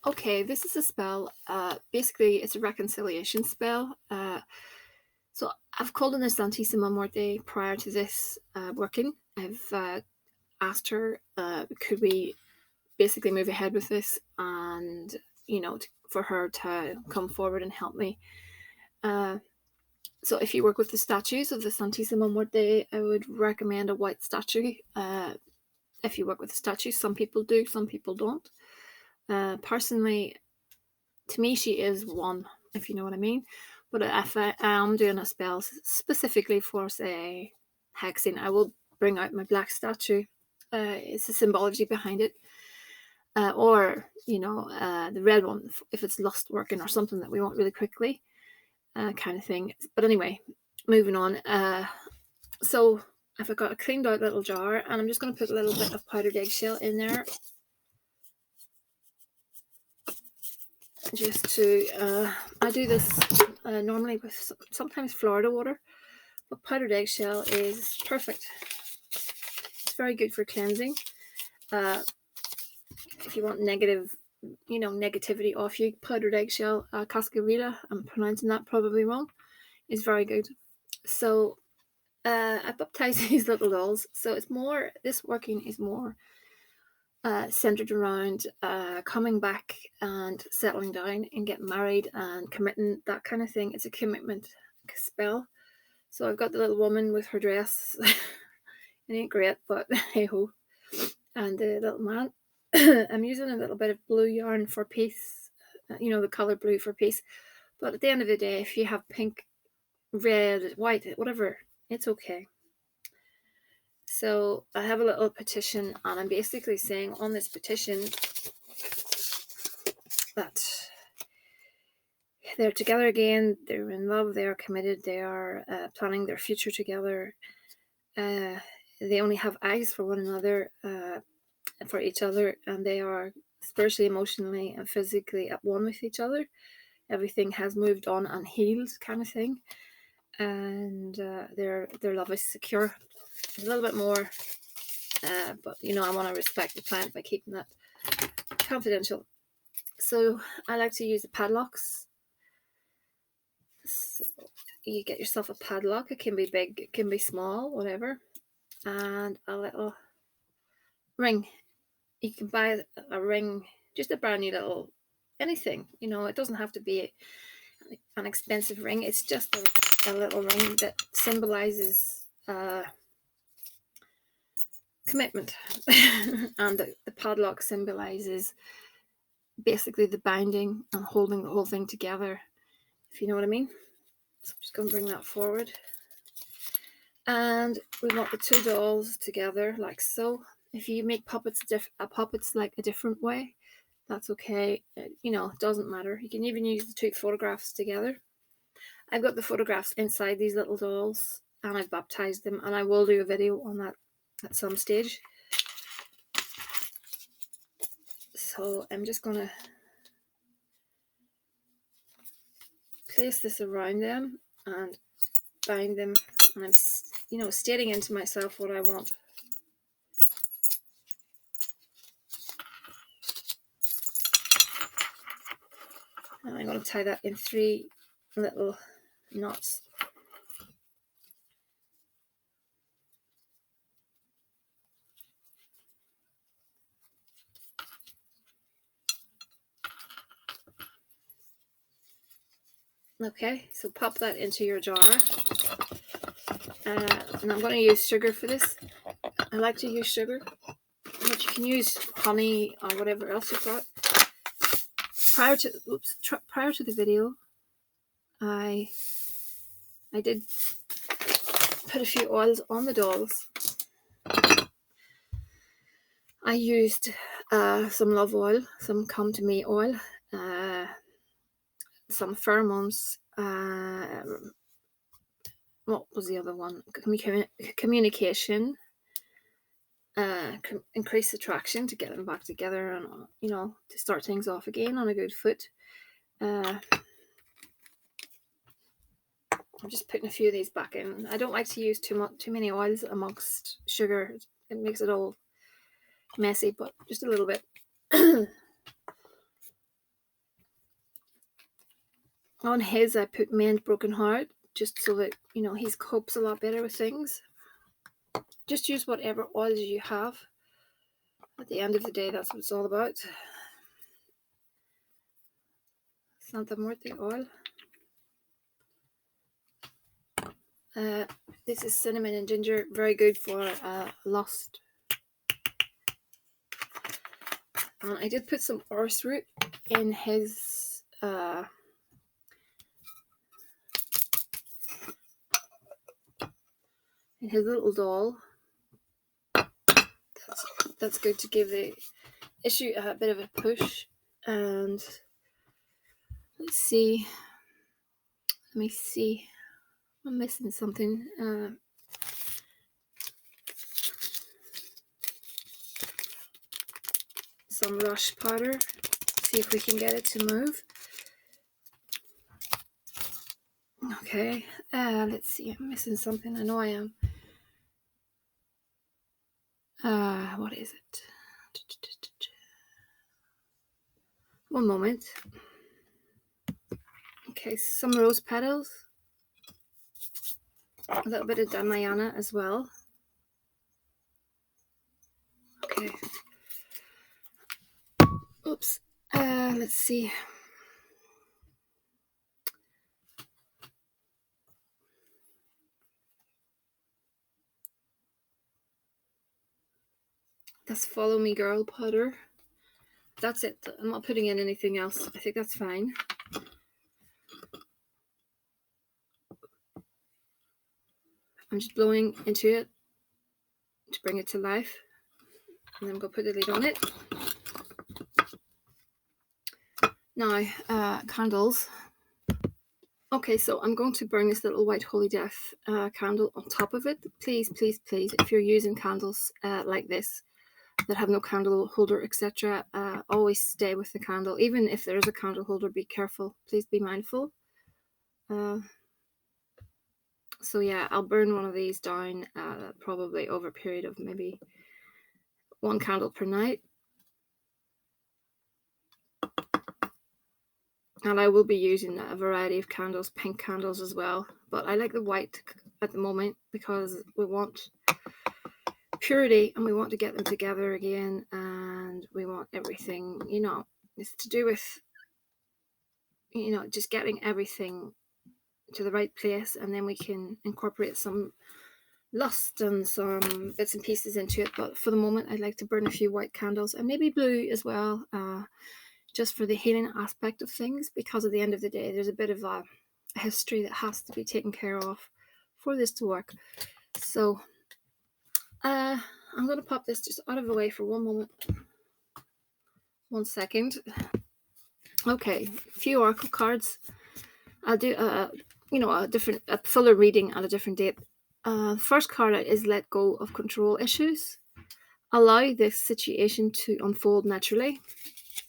Okay, this is a spell. Basically, it's a reconciliation spell. So I've called on the Santissima Morte prior to this working. I've asked her, could we basically move ahead with this, and for her to come forward and help me. So if you work with the statues of the Santissima Morte, I would recommend a white statue. If you work with the statues, some people do, some people don't. Personally, to me, she is one, if you know what I mean. But if I am doing a spell specifically for, say, hexing, I will bring out my black statue. It's the symbology behind it. Or, the red one, if it's lust working or something that we want really quickly, kind of thing. But anyway, moving on. So I've got a cleaned out little jar, and I'm just going to put a little bit of powdered eggshell in there. Just to, I do this normally with sometimes Florida water, but powdered eggshell is perfect. It's very good for cleansing. If you want negativity off you, powdered eggshell, cascarilla, I'm pronouncing that probably wrong, is very good. So I baptize these little dolls. So it's more, this working is more centered around coming back and settling down and getting married and committing, that kind of thing. It's a commitment spell. So I've got the little woman with her dress. It ain't great, but hey ho. And the little man. I'm using a little bit of blue yarn for peace, the color blue for peace. But at the end of the day, if you have pink, red, white, whatever, it's okay. So I have a little petition, and I'm basically saying on this petition that they're together again, they're in love, they are committed, they are planning their future together. They only have eyes for one another, for each other, and they are spiritually, emotionally, and physically at one with each other. Everything has moved on and healed, kind of thing, and their love is secure. A little bit more, but I want to respect the client by keeping that confidential. So I like to use the padlocks. So you get yourself a padlock. It can be big, it can be small, whatever, and a little ring. You can buy a ring, just a brand new little anything. It doesn't have to be an expensive ring. It's just a little ring that symbolizes commitment. And the padlock symbolizes basically the binding and holding the whole thing together, if you know what I mean. So I'm just going to bring that forward. And we want the two dolls together like so. If you make puppets like a different way, that's okay. It doesn't matter. You can even use the two photographs together. I've got the photographs inside these little dolls, and I've baptized them, and I will do a video on that at some stage. So I'm just going to place this around them and bind them, and I'm stating into myself what I want. And I'm going to tie that in 3 little knots. Okay, so pop that into your jar. And I'm going to use sugar for this. I like to use sugar, but you can use honey or whatever else you've got. Prior to the video, I did put a few oils on the dolls. I used some love oil, some come to me oil, some pheromones. What was the other one? Communication. Increase attraction to get them back together, and to start things off again on a good foot. I'm just putting a few of these back in. I don't like to use too many oils amongst sugar. It makes it all messy, but just a little bit. On his, I put mend broken heart, just so that, you know, he copes a lot better with things. Just use whatever oils you have. At the end of the day, that's what it's all about. Santa Muerte oil. This is cinnamon and ginger, very good for lust. And I did put some orris root in his little doll. That's good to give the issue a bit of a push. And let's see. Let me see. I'm missing something. Some rush powder. See if we can get it to move. Okay. Let's see. I'm missing something. I know I am. What is it? One moment. Okay, some rose petals. A little bit of Damayana as well. Okay. Oops. Let's see. That's Follow Me Girl powder. That's it. I'm not putting in anything else. I think that's fine. I'm just blowing into it to bring it to life. And then I'm going to put the lid on it. Now, candles. Okay, so I'm going to burn this little white holy death candle on top of it. Please, please, please, if you're using candles like this that have no candle holder, etc., always stay with the candle. Even if there is a candle holder, be careful. Please be mindful. So yeah, I'll burn one of these down probably over a period of maybe 1 candle per night. And I will be using a variety of candles, pink candles as well. But I like the white at the moment because we want purity and we want to get them together again. And we want everything, you know, it's to do with, you know, just getting everything to the right place. And then we can incorporate some lust and some bits and pieces into it. But for the moment, I'd like to burn a few white candles and maybe blue as well. Just for the healing aspect of things, because at the end of the day, there's a bit of a history that has to be taken care of for this to work. So I'm going to pop this just out of the way for one moment. 1 second. Okay, a few oracle cards. I'll do a fuller reading at a different date. First card is Let Go of Control Issues. Allow this situation to unfold naturally.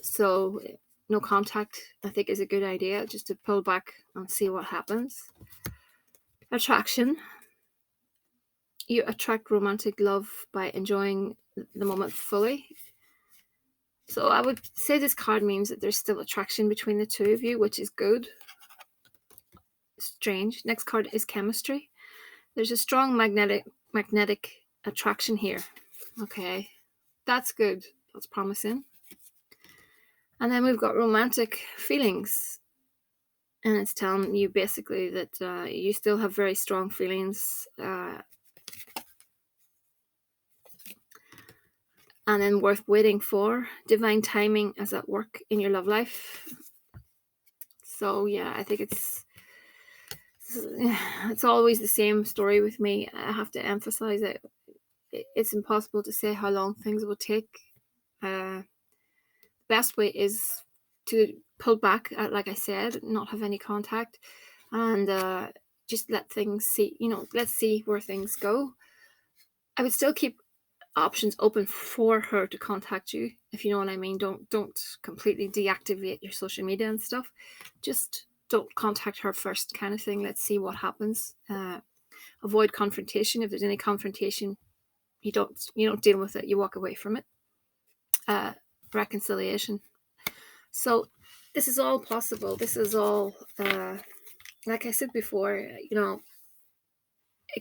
So no contact, I think, is a good idea, just to pull back and see what happens. Attraction. You attract romantic love by enjoying the moment fully. So I would say this card means that there's still attraction between the two of you, which is good. Strange. Next card is Chemistry. There's a strong magnetic attraction here. Okay, that's good. That's promising. And then we've got Romantic Feelings. And it's telling you basically that you still have very strong feelings. And then Worth Waiting For. Divine timing is at work in your love life. So yeah, I think it's always the same story with me. I have to emphasize it. It's impossible to say how long things will take. The best way is to pull back, like I said, not have any contact, and just let things see. Let's see where things go. I would still keep options open for her to contact you, if you know what I mean. Don't completely deactivate your social media and stuff. Just don't contact her first, kind of thing. Let's see what happens. Avoid confrontation. If there's any confrontation, you don't deal with it. You walk away from it. Reconciliation. So this is all possible. This is all, like I said before, it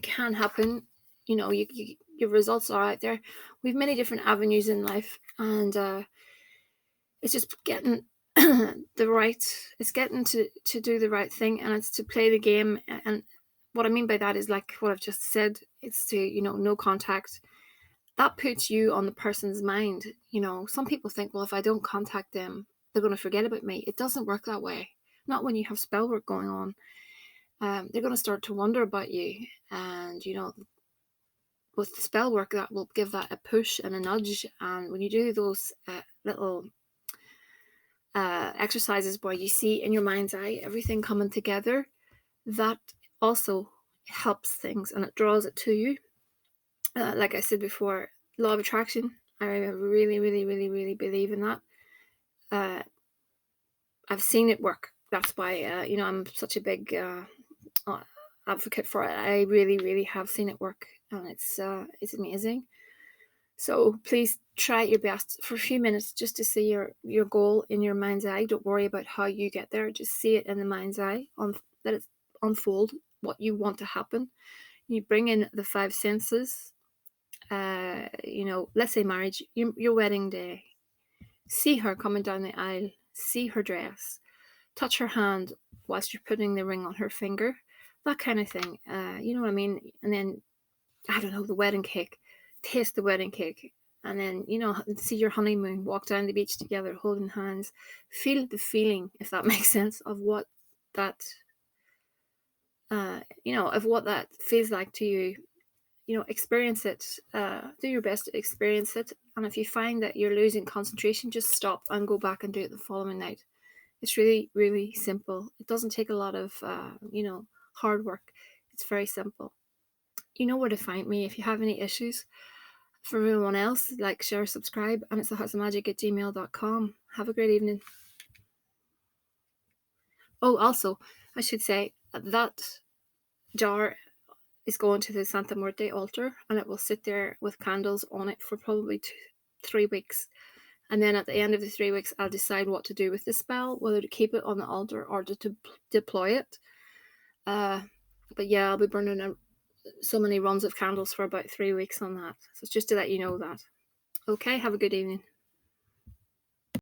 can happen. Your results are out there. We have many different avenues in life, and it's just getting the right. It's getting to do the right thing, and it's to play the game. And what I mean by that is like what I've just said. It's to no contact. That puts you on the person's mind. Some people think, well, if I don't contact them, they're going to forget about me. It doesn't work that way. Not when you have spell work going on. They're going to start to wonder about you, and with the spell work, that will give that a push and a nudge. And when you do those little exercises where you see in your mind's eye everything coming together, that also helps things and it draws it to you. Like I said before, law of attraction, I really, really, really, really believe in that. I've seen it work. That's why I'm such a big advocate for it. I really, really have seen it work, and it's amazing. So please try your best for a few minutes just to see your goal in your mind's eye. Don't worry about how you get there. Just see it in the mind's eye, let it unfold what you want to happen. You bring in the five senses. Let's say marriage, your wedding day. See her coming down the aisle. See her dress. Touch her hand whilst you're putting the ring on her finger. That kind of thing. You know what I mean? And then, I don't know, the wedding cake. Taste the wedding cake. And then, see your honeymoon. Walk down the beach together, holding hands. Feel the feeling, if that makes sense, of what that, of what that feels like to you. Experience it. Do your best to experience it. And if you find that you're losing concentration, just stop and go back and do it the following night. It's really, really simple. It doesn't take a lot of, hard work. It's very simple. You know where to find me if you have any issues. For everyone else, like, share, subscribe, and it's thehouseofmagick@gmail.com. Have a great evening. Oh, also, I should say that jar is going to the Santa Muerte altar, and it will sit there with candles on it for probably 3 weeks. And then at the end of the 3 weeks, I'll decide what to do with the spell, whether to keep it on the altar or to deploy it. But yeah, I'll be burning so many runs of candles for about 3 weeks on that. So it's just to let you know that. Okay, have a good evening.